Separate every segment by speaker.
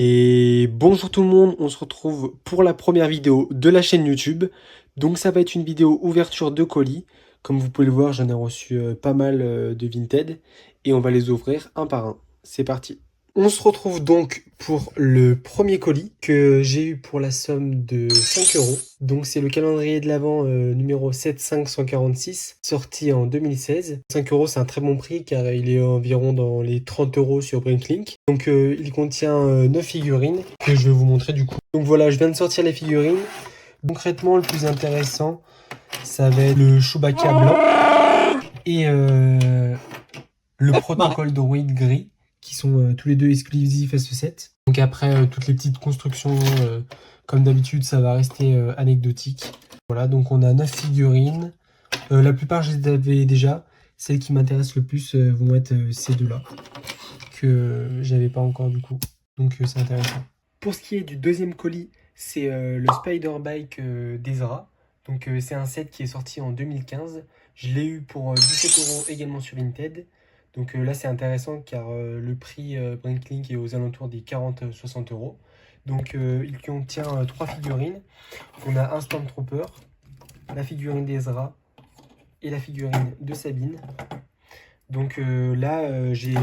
Speaker 1: Et bonjour tout le monde, on se retrouve pour la première vidéo de la chaîne YouTube. Donc ça va être une vidéo ouverture de colis. Comme vous pouvez le voir, j'en ai reçu pas mal de Vinted et on va les ouvrir un par un. C'est parti. On se retrouve donc pour le premier colis que j'ai eu pour la somme de 5 euros. Donc c'est le calendrier de l'Avent numéro 75146, sorti en 2016. 5 euros, c'est un très bon prix car il est environ dans les 30 euros sur Brinklink. Donc il contient 9 figurines que je vais vous montrer du coup. Donc voilà, je viens de sortir les figurines. Concrètement, le plus intéressant, ça va être le Chewbacca blanc et le protocole droïde gris, qui sont tous les deux exclusifs à ce set. Donc après, toutes les petites constructions, comme d'habitude, ça va rester anecdotique. Voilà, donc on a 9 figurines. La plupart, je les avais déjà. Celles qui m'intéressent le plus vont être ces deux-là, que j'avais pas encore du coup. Donc c'est intéressant. Pour ce qui est du deuxième colis, c'est le Spider Bike d'Ezra. Donc c'est un set qui est sorti en 2015. Je l'ai eu pour 17 euros également sur Vinted. Donc là c'est intéressant car le prix Brinklink est aux alentours des 40-60 euros. Donc il contient 3 figurines. On a un Stormtrooper, la figurine d'Ezra et la figurine de Sabine. Donc là j'ai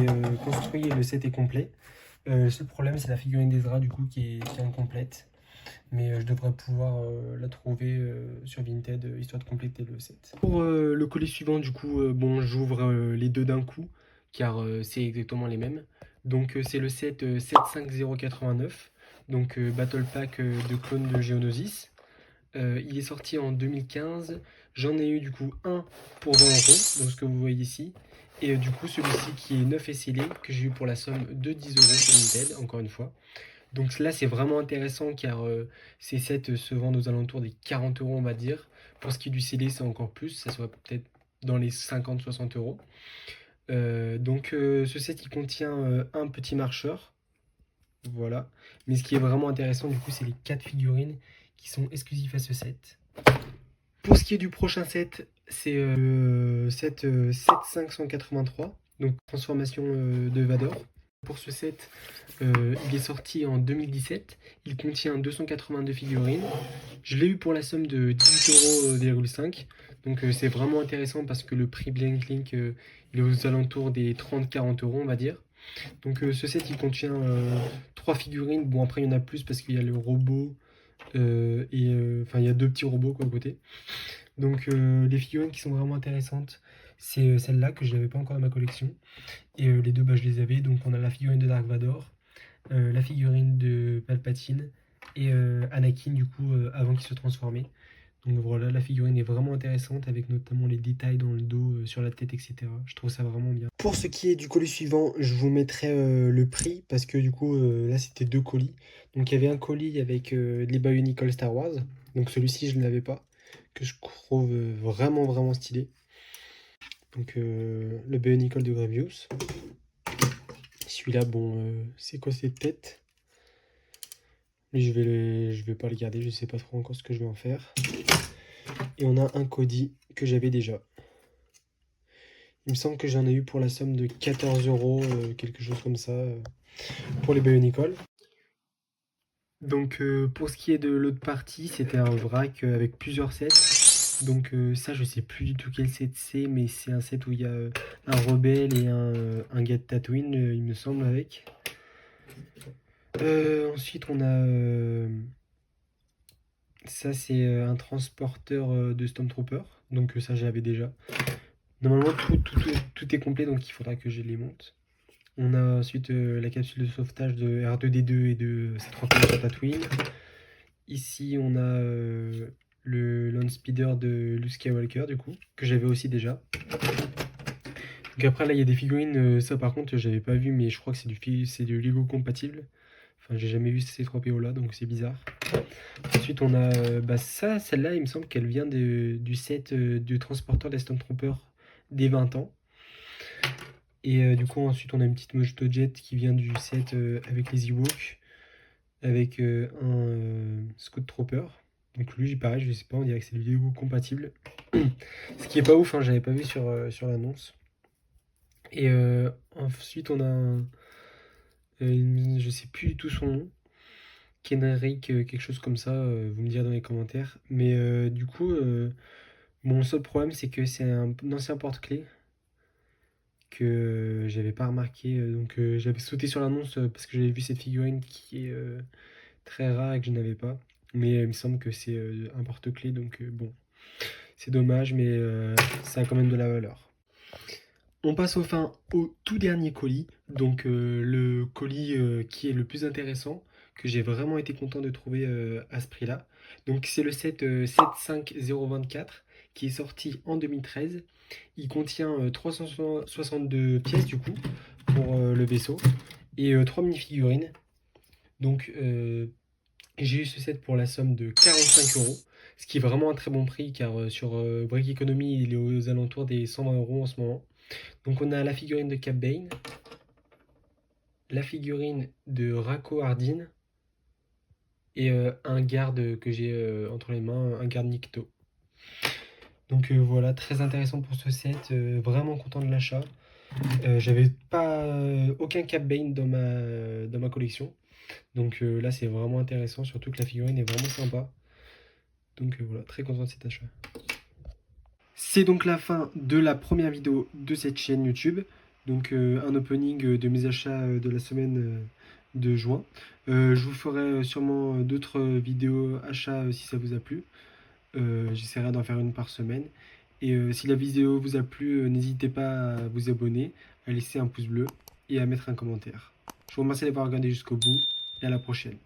Speaker 1: construit le set est complet. Le seul problème, c'est la figurine d'Ezra, du coup, qui est incomplète. Mais je devrais pouvoir la trouver sur Vinted, histoire de compléter le set. Pour le colis suivant, du coup, bon, j'ouvre les deux d'un coup, car c'est exactement les mêmes. Donc, c'est le set 75089, donc Battle Pack de clones de Geonosis. Il est sorti en 2015. J'en ai eu du coup un pour 20 euros, donc ce que vous voyez ici. Et du coup, celui-ci qui est neuf et scellé, que j'ai eu pour la somme de 10 euros sur Vinted, encore une fois. Donc là, c'est vraiment intéressant car ces sets se vendent aux alentours des 40 euros, on va dire. Pour ce qui est du scellé, c'est encore plus. Ça soit peut-être dans les 50-60 euros. Donc ce set, il contient un petit marcheur. Voilà. Mais ce qui est vraiment intéressant, du coup, c'est les 4 figurines qui sont exclusives à ce set. Pour ce qui est du prochain set, c'est le set 7583, donc transformation de Vador. Pour ce set, il est sorti en 2017. Il contient 282 figurines. Je l'ai eu pour la somme de 18,5 €. Donc c'est vraiment intéressant parce que le prix Blanklink il est aux alentours des 30-40 euros, on va dire. Donc ce set, il contient 3 figurines. Bon, après, il y en a plus parce qu'il y a le robot et enfin, il y a deux petits robots quoi, à côté. Donc les figurines qui sont vraiment intéressantes, c'est celle-là que je n'avais pas encore dans ma collection. Et les deux, bah, je les avais. Donc on a la figurine de Dark Vador, la figurine de Palpatine et Anakin du coup avant qu'il se transformait. Donc voilà, la figurine est vraiment intéressante avec notamment les détails dans le dos, sur la tête, etc. Je trouve ça vraiment bien. Pour ce qui est du colis suivant, je vous mettrai le prix parce que du coup là c'était deux colis. Donc il y avait un colis avec les Bionicle Star Wars. Donc celui-ci je ne l'avais pas, que je trouve vraiment stylé. Donc le Bionicle de Grievous. Celui-là, bon, c'est quoi cette tête? Lui, je vais pas le garder, je sais pas trop encore ce que je vais en faire. Et on a un Cody que j'avais déjà. Il me semble que j'en ai eu pour la somme de 14 euros, quelque chose comme ça, pour les Bionicle. Donc pour ce qui est de l'autre partie, c'était un vrac avec plusieurs sets. Donc ça, je sais plus du tout quel set c'est, mais c'est un set où il y a un rebelle et un gars de Tatooine, il me semble, avec. Ensuite, on a ça, c'est un transporteur de Stormtrooper. Donc ça, j'avais déjà. Normalement, tout est complet, donc il faudra que je les monte. On a ensuite la capsule de sauvetage de R2D2 et de C3PO sur Tatooine. Ici, on a le Land Speeder de Luke Skywalker, du coup, que j'avais aussi déjà. Donc après, là, il y a des figurines. Ça, par contre, j'avais pas vu, mais je crois que c'est du Lego compatible. Enfin, j'ai jamais vu ces 3PO là, donc c'est bizarre. Ensuite, on a bah, ça, celle-là, il me semble qu'elle vient du set du transporteur des Stormtroopers des 20 ans. Et du coup, ensuite, on a une petite Mojoto-Jet qui vient du set avec les Ewoks, avec un Scout Trooper. Donc lui, pareil, je sais pas, on dirait que c'est du Lego compatible. Ce qui est pas ouf, hein, j'avais pas vu sur l'annonce. Et ensuite, on a Je sais plus du tout son nom. Kenrick, quelque chose comme ça, vous me direz dans les commentaires. Mais du coup, mon seul problème, c'est que c'est un ancien porte-clés que j'avais pas remarqué. Donc j'avais sauté sur l'annonce parce que j'avais vu cette figurine qui est très rare et que je n'avais pas. Mais il me semble que c'est un porte-clés, donc bon, c'est dommage, mais ça a quand même de la valeur. On passe enfin au tout dernier colis, donc le colis qui est le plus intéressant, que j'ai vraiment été content de trouver à ce prix-là. Donc c'est le set 75024 qui est sorti en 2013. Il contient 362 pièces du coup pour le vaisseau et 3 mini-figurines. Donc j'ai eu ce set pour la somme de 45 €, ce qui est vraiment un très bon prix car sur Brick Economy il est aux alentours des 120 € en ce moment. Donc on a la figurine de Cap Bane, la figurine de Rako Hardin et un garde que j'ai entre les mains, un garde Nikto. Donc voilà, très intéressant pour ce set, vraiment content de l'achat. J'avais pas aucun Cap Bane dans ma collection. Donc là c'est vraiment intéressant, surtout que la figurine est vraiment sympa. Donc voilà, très content de cet achat. C'est donc la fin de la première vidéo de cette chaîne YouTube. Donc un opening de mes achats de la semaine de juin. Je vous ferai sûrement d'autres vidéos achats si ça vous a plu. J'essaierai d'en faire une par semaine. Et si la vidéo vous a plu, n'hésitez pas à vous abonner, à laisser un pouce bleu et à mettre un commentaire. Je vous remercie d'avoir regardé jusqu'au bout et à la prochaine.